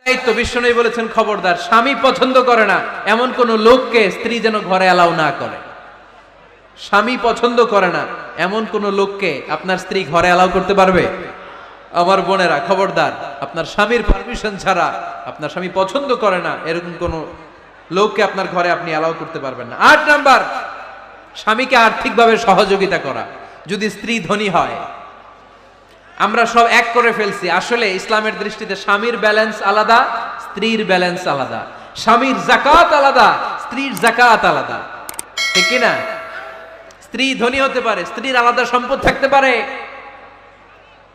এই তো বিশ্বনবী বলেছেন, খবরদার, স্বামী পছন্দ করে না এমন কোন লোককে স্ত্রী যেন ঘরে অ্যালাউ না করে। স্বামী পছন্দ করে না এমন কোন লোককে আপনার স্ত্রী ঘরে অ্যালাউ করতে পারবে? আমার বোনেরা, খবরদার, আপনার স্বামীর পারমিশন ছাড়া, আপনার স্বামী পছন্দ করে না এরকম কোন লোককে আপনার ঘরে আপনি অ্যালাউ করতে পারবেন না। 8 নাম্বার, স্বামীকে আর্থিকভাবে সহযোগিতা করা। যদি স্ত্রী ধনী হয়, আমরা সব এক করে ফেলছি, আসলে ইসলামের দৃষ্টিতে স্বামীর ব্যালেন্স আলাদা, স্ত্রীর ব্যালেন্স আলাদা। স্বামীর যাকাত আলাদা, স্ত্রীর যাকাত আলাদা, ঠিক কি না? স্ত্রী ধনী হতে পারে, স্ত্রীর আলাদা সম্পদ থাকতে পারে।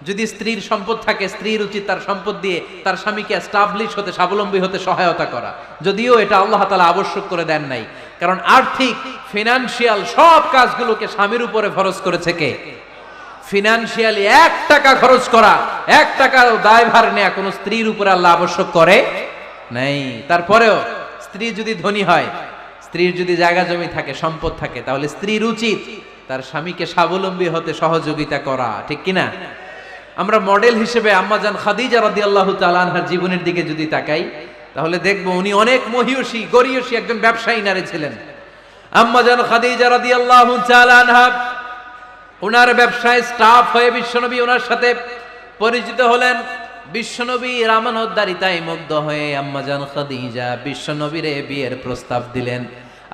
যদি স্ত্রীর সম্পদ থাকে, স্ত্রীর উচিত তার সম্পদ দিয়ে তার স্বামীকে এস্টাবলিশ হতে, স্বাবলম্বী হতে সহায়তা করা। যদিও এটা আল্লাহ তাআলা আবশ্যক করে দেন নাই, কারণ আর্থিক, ফিনান্সিয়াল সব কাজগুলোকে স্বামীর উপরে ফরজ করেছে কে? ফিনান্সিয়ালি 1 টাকা খরচ করা, 1 টাকার দায়ভার নেয়া কোন স্ত্রীর উপরে আল্লাহ আবশ্যক করে নাই। তারপরেও স্ত্রী যদি ধনী হয়, স্ত্রীর যদি জায়গা জমি থাকে, সম্পদ থাকে, তাহলে স্ত্রীর উচিত তার স্বামীকে স্বাবলম্বী হতে সহযোগিতা করা, ঠিক কিনা? আমরা মডেল হিসেবে আম্মাজান খাদিজা রাদিয়াল্লাহু তাআলা আনহার জীবনের দিকে যদি তাকাই, তাহলে দেখব উনি অনেক মহিয়সী, গরিয়সী একজন ব্যবসায়ী নারী ছিলেন। আম্মাজান খাদিজা রাদিয়াল্লাহু তাআলা আনহা ওনার ব্যবসায় স্টাফ হয়ে বিশ্বনবী ওনার সাথে পরিচিত হলেন। বিশ্বনবী আমানতদারিতায় মুগ্ধ হয়ে আম্মাজান খাদিজা বিশ্বনবীর বিয়ের প্রস্তাব দিলেন।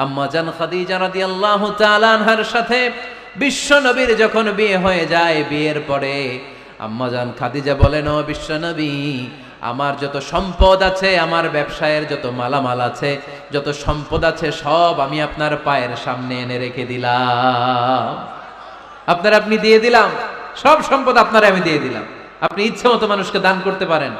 আম্মাজান খাদিজা রাদিয়াল্লাহু তাআলা আনহার সাথে বিশ্বনবীর যখন বিয়ে হয়ে যায়, বিয়ের পরে আম্মাজান খাদিজা বলেন, ও বিশ্বনবী, আমার যত সম্পদ আছে, আমার ব্যবসায়ের যত মালামাল আছে, যত সম্পদ আছে, সব আমি আপনার পায়ের সামনে এনে রেখে দিলাম। আপনি দিয়ে দিলাম, সব সম্পদ আপনারে আমি দিয়ে দিলাম। আপনি ইচ্ছে মতো মানুষকে দান করতে পারেন,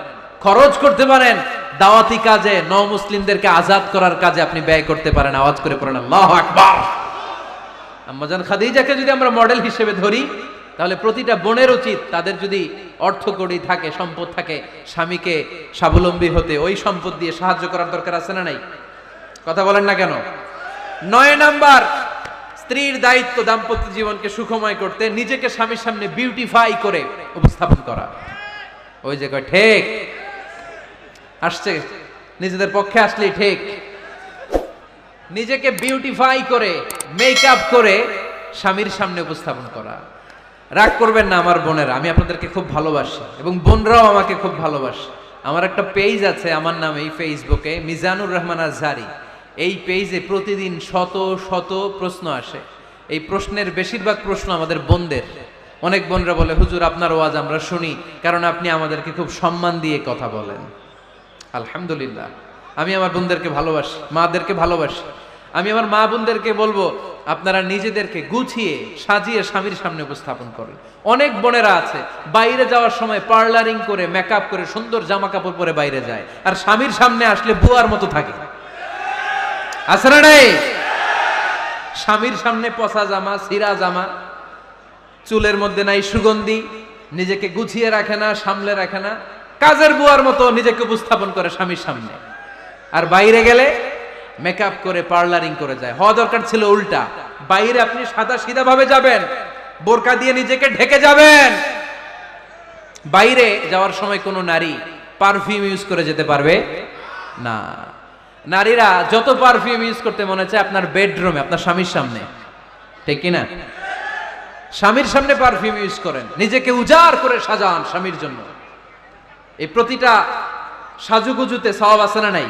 খরচ করতে পারেন, দাওয়াতি কাজে, মুসলিমদেরকে আজাদ করার কাজে আপনি ব্যয় করতে পারেন। আওয়াজ করে পড়েন আল্লাহু আকবার। আম্মাজান খাদিজাকে যদি আমরা মডেল হিসেবে ধরি, তাহলে প্রতিটা বোনের উচিত তাদের যদি অর্থকড়ি থাকে, সম্পদ থাকে, স্বামীকে স্বাবলম্বী হতে ওই সম্পদ দিয়ে সাহায্য করার দরকার আছে না নাই? কথা বলেন না কেন? 9 নাম্বার, স্ত্রীর দায়িত্ব দাম্পত্য জীবনকে সুখময় করতে নিজেকে স্বামীর সামনে বিউটিফাই করে উপস্থাপন করা। ওই যে কয় ঠিক আসছে, নিজেদের পক্ষে আসলেই ঠিক। নিজেকে বিউটিফাই করে, মেকআপ করে স্বামীর সামনে উপস্থাপন করা। রাগ করবেন না আমার বোনেরা, আমি আপনাদেরকে খুব ভালোবাসি এবং বোনরাও আমাকে খুব ভালোবাসে। আমার একটা পেজ আছে আমার নামে, এই ফেসবুকে, মিজানুর রহমান আজহারি। এই পেজে প্রতিদিন শত শত প্রশ্ন আসে। এই প্রশ্নের বেশিরভাগ প্রশ্ন আমাদের বোনদের। অনেক বোনরা বলে, হুজুর আপনার ওয়াজ আমরা শুনি, কারণ আপনি আমাদেরকে খুব সম্মান দিয়ে কথা বলেন। আলহামদুলিল্লাহ, আমি আমার বোনদেরকে ভালোবাসি, মাদেরকে ভালোবাসি। আমি আমার মা বোনদেরকে বলবো, আপনারা নিজেদেরকে গুছিয়ে সাজিয়ে স্বামীর সামনে উপস্থাপন করেন। অনেক বোনেরা আছে বাইরে যাওয়ার সময় পার্লারিং করে, মেকআপ করে, সুন্দর জামা কাপড় পরে বাইরে যায়, আর স্বামীর সামনে আসলে বুয়ার মতো থাকে। আছে না নাই? স্বামীর সামনে পচা জামা, ছিঁড়া জামা, চুলের মধ্যে নাই সুগন্ধি, নিজেকে গুছিয়ে রাখে না, সামলে রাখে না, কাজের বুয়ার মতো নিজেকে উপস্থাপন করে স্বামীর সামনে। আর বাইরে গেলে মেকআপ করে, পার্লারিং করে যায়। হওয়া দরকার ছিল উল্টা। বাইরে আপনি সাদা সিধা ভাবে যাবেন, বোরকা দিয়ে নিজেকে ঢেকে যাবেন। বাইরে যাওয়ার সময় কোনো নারী পারফিউম ইউজ করে যেতে পারবে না। নারীরা যত পারফিউম ইউজ করতে মনে চায় আপনার বেডরুমে, আপনার স্বামীর সামনে, ঠিক কিনা? স্বামীর সামনে পারফিউম ইউজ করেন, নিজেকে উজাড় করে সাজান স্বামীর জন্য। এই প্রতিটা সাজুগুজুতে সওয়াব আছে না নাই?